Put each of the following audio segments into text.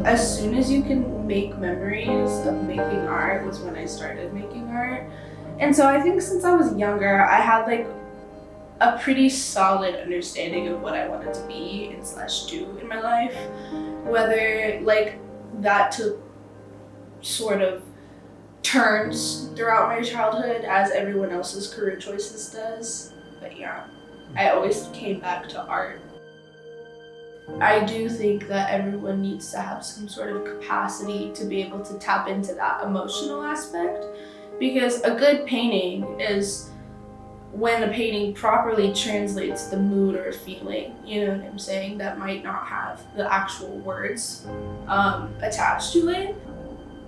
as soon as you can make memories of making art was when I started making art. And so I think since I was younger, I had like a pretty solid understanding of what I wanted to be and slash do in my life. Whether like that took sort of turns throughout my childhood as everyone else's career choices does. But yeah, I always came back to art. I do think that everyone needs to have some sort of capacity to be able to tap into that emotional aspect, because a good painting is when a painting properly translates the mood or feeling, you know what I'm saying, that might not have the actual words attached to it.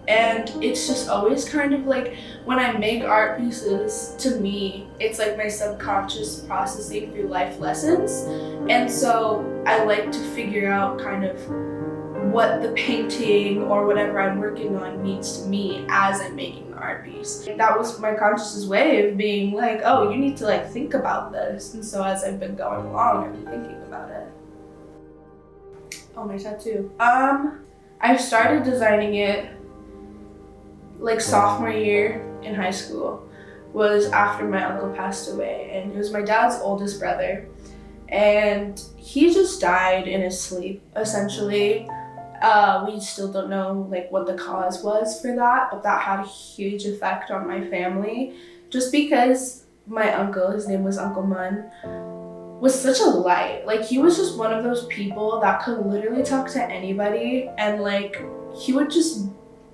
And it's just always kind of like, when I make art pieces, to me, it's like my subconscious processing through life lessons. And so I like to figure out kind of what the painting or whatever I'm working on means to me as I'm making the art piece. And that was my conscious's way of being like, oh, you need to like think about this. And so as I've been going along, I've been thinking about it. Oh, my tattoo. I started designing it like sophomore year in high school, was after my uncle passed away, and he was my dad's oldest brother, and he just died in his sleep, essentially. We still don't know like what the cause was for that, but that had a huge effect on my family, just because my uncle, his name was Uncle Mun, was such a light. Like, he was just one of those people that could literally talk to anybody, and like he would just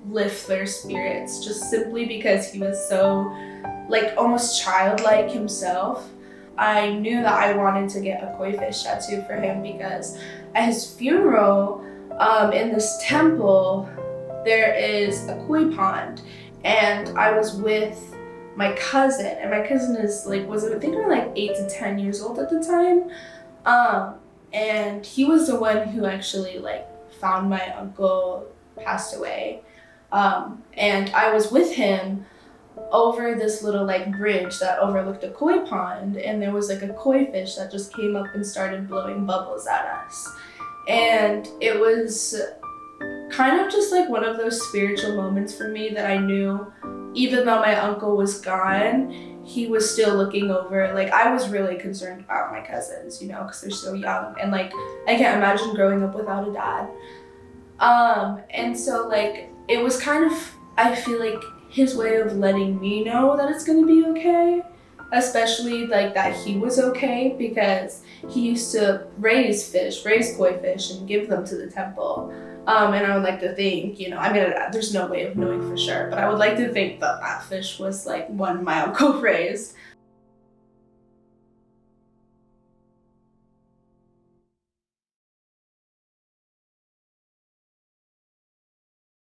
lift their spirits just simply because he was so like almost childlike himself. I knew that I wanted to get a koi fish tattoo for him because at his funeral, in this temple, there is a koi pond, and I was with my cousin, and my cousin is like, I think we were like 8 to 10 years old at the time, and he was the one who actually like found my uncle passed away. And I was with him over this little like bridge that overlooked a koi pond, and there was like a koi fish that just came up and started blowing bubbles at us. And it was kind of just like one of those spiritual moments for me that I knew, even though my uncle was gone, he was still looking over. Like, I was really concerned about my cousins, you know, because they're so young, and like I can't imagine growing up without a dad. And so like it was kind of, I feel like, his way of letting me know that it's gonna be okay, especially like that he was okay, because he used to raise koi fish and give them to the temple. And I would like to think, you know, I mean, there's no way of knowing for sure, but I would like to think that that fish was like one my uncle raised.